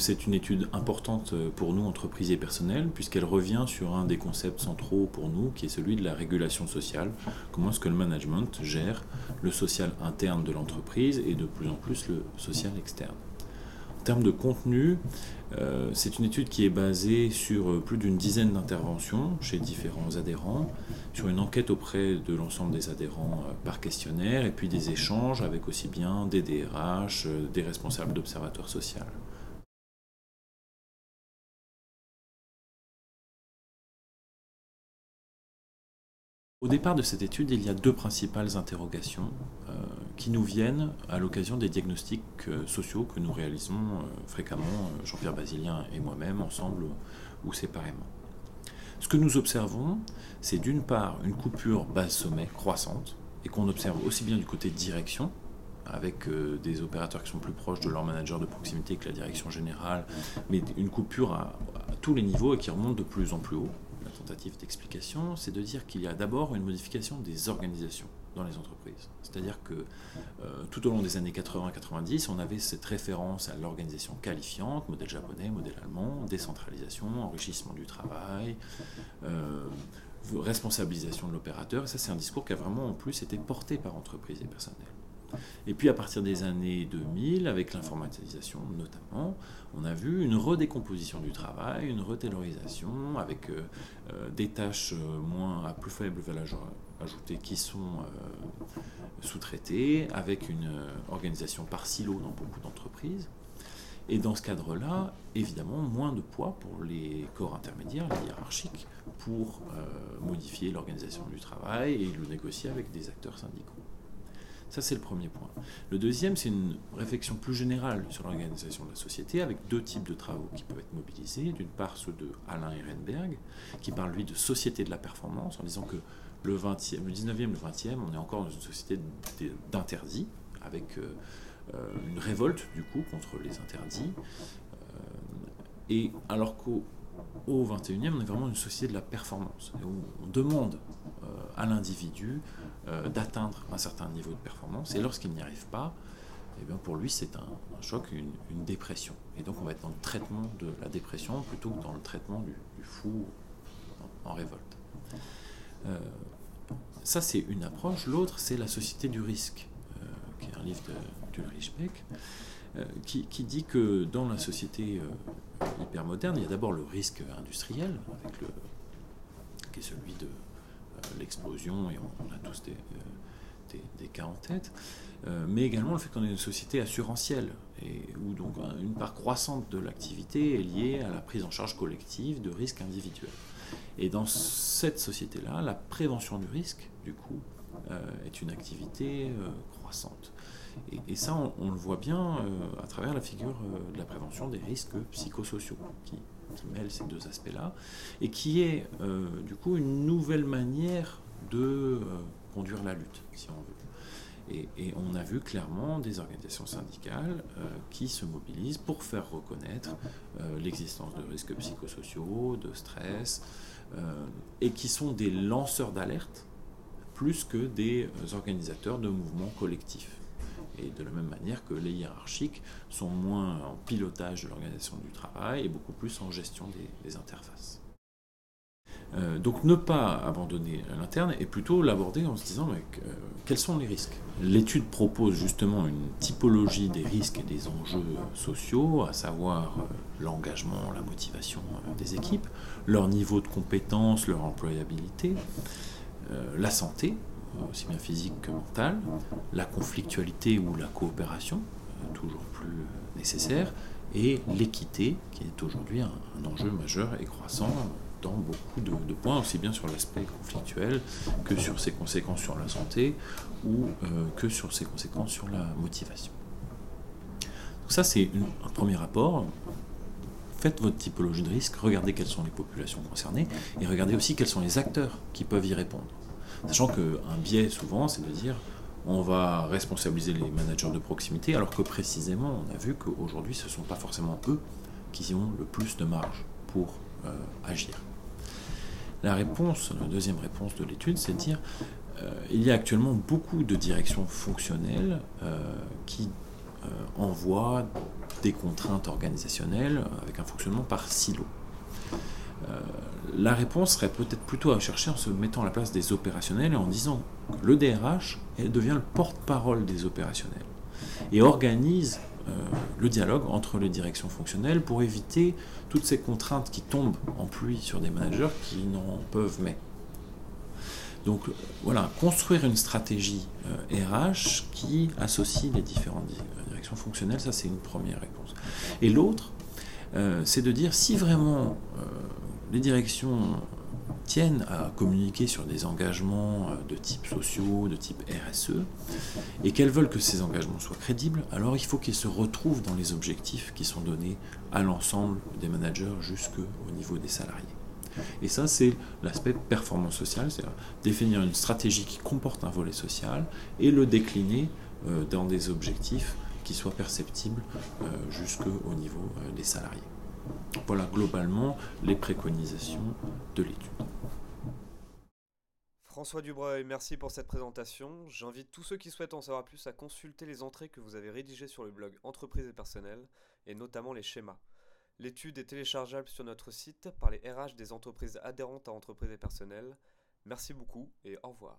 c'est une étude importante pour nous, entreprises et personnels, puisqu'elle revient sur un des concepts centraux pour nous, qui est celui de la régulation sociale. Comment est-ce que le management gère le social interne de l'entreprise et de plus en plus le social externe. En termes de contenu, c'est une étude qui est basée sur plus d'une dizaine d'interventions chez différents adhérents, sur une enquête auprès de l'ensemble des adhérents par questionnaire, et puis des échanges avec aussi bien des DRH, des responsables d'observatoires sociaux. Au départ de cette étude, il y a deux principales interrogations qui nous viennent à l'occasion des diagnostics sociaux que nous réalisons fréquemment, Jean-Pierre Basilien et moi-même, ensemble ou séparément. Ce que nous observons, c'est d'une part une coupure base-sommet croissante, et qu'on observe aussi bien du côté de direction, avec des opérateurs qui sont plus proches de leur manager de proximité que la direction générale, mais une coupure à tous les niveaux et qui remonte de plus en plus haut. La tentative d'explication, c'est de dire qu'il y a d'abord une modification des organisations dans les entreprises. C'est-à-dire que tout au long des années 80-90, on avait cette référence à l'organisation qualifiante, modèle japonais, modèle allemand, décentralisation, enrichissement du travail, responsabilisation de l'opérateur. Et ça, c'est un discours qui a vraiment en plus été porté par entreprises et personnels. Et puis à partir des années 2000, avec l'informatisation notamment, on a vu une redécomposition du travail, une retaylorisation avec des tâches à plus faible valeur ajoutée qui sont sous-traitées, avec une organisation par silo dans beaucoup d'entreprises. Et dans ce cadre-là, évidemment, moins de poids pour les corps intermédiaires, les hiérarchiques, pour modifier l'organisation du travail et le négocier avec des acteurs syndicaux. Ça, c'est le premier point. Le deuxième, c'est une réflexion plus générale sur l'organisation de la société, avec deux types de travaux qui peuvent être mobilisés. D'une part, ceux de Alain Ehrenberg, qui parle, lui, de société de la performance, en disant que le 19e, le 20e, on est encore dans une société d'interdits, avec une révolte, du coup, contre les interdits. Et alors qu'au 21e, on est vraiment une société de la performance, où on demande à l'individu d'atteindre un certain niveau de performance, et lorsqu'il n'y arrive pas, eh bien pour lui c'est un choc, une dépression. Et donc on va être dans le traitement de la dépression plutôt que dans le traitement du fou en révolte. Ça c'est une approche. L'autre c'est la société du risque, qui est un livre d'Ulrich Beck, qui dit que dans la société hyper moderne, il y a d'abord le risque industriel, qui est celui de l'explosion, et on a tous des cas en tête, mais également le fait qu'on est une société assurantielle, où donc une part croissante de l'activité est liée à la prise en charge collective de risques individuels. Et dans cette société-là, la prévention du risque, du coup, est une activité croissante. Et ça, on le voit bien à travers la figure de la prévention des risques psychosociaux, qui mêle ces deux aspects-là, et qui est du coup une nouvelle manière de conduire la lutte, si on veut. Et on a vu clairement des organisations syndicales qui se mobilisent pour faire reconnaître l'existence de risques psychosociaux, de stress, et qui sont des lanceurs d'alerte plus que des organisateurs de mouvements collectifs. Et de la même manière que les hiérarchiques sont moins en pilotage de l'organisation du travail et beaucoup plus en gestion des interfaces. Donc ne pas abandonner l'interne et plutôt l'aborder en se disant quels sont les risques. L'étude propose justement une typologie des risques et des enjeux sociaux, à savoir l'engagement, la motivation des équipes, leur niveau de compétence, leur employabilité, la santé, aussi bien physique que mentale, la conflictualité ou la coopération, toujours plus nécessaire, et l'équité, qui est aujourd'hui un enjeu majeur et croissant dans beaucoup de points, aussi bien sur l'aspect conflictuel que sur ses conséquences sur la santé ou que sur ses conséquences sur la motivation. Donc ça, c'est un premier rapport. Faites votre typologie de risque, regardez quelles sont les populations concernées et regardez aussi quels sont les acteurs qui peuvent y répondre. Sachant qu'un biais, souvent, c'est de dire on va responsabiliser les managers de proximité, alors que précisément, on a vu qu'aujourd'hui, ce ne sont pas forcément eux qui ont le plus de marge pour agir. La deuxième réponse de l'étude, c'est de dire il y a actuellement beaucoup de directions fonctionnelles qui envoie des contraintes organisationnelles avec un fonctionnement par silo. La réponse serait peut-être plutôt à chercher en se mettant à la place des opérationnels et en disant que le DRH devient le porte-parole des opérationnels et organise le dialogue entre les directions fonctionnelles pour éviter toutes ces contraintes qui tombent en pluie sur des managers qui n'en peuvent mais. Donc voilà, construire une stratégie RH qui associe les différentes directions fonctionnelles, ça c'est une première réponse. Et l'autre, c'est de dire si vraiment les directions tiennent à communiquer sur des engagements de type sociaux, de type RSE, et qu'elles veulent que ces engagements soient crédibles, alors il faut qu'ils se retrouvent dans les objectifs qui sont donnés à l'ensemble des managers jusqu'au niveau des salariés. Et ça, c'est l'aspect performance sociale, c'est-à-dire définir une stratégie qui comporte un volet social et le décliner dans des objectifs qui soient perceptibles jusqu'au niveau des salariés. Voilà globalement les préconisations de l'étude. François Dubreuil, merci pour cette présentation. J'invite tous ceux qui souhaitent en savoir plus à consulter les entrées que vous avez rédigées sur le blog Entreprises et personnel, et notamment les schémas. L'étude est téléchargeable sur notre site par les RH des entreprises adhérentes à Entreprises et personnel. Merci beaucoup et au revoir.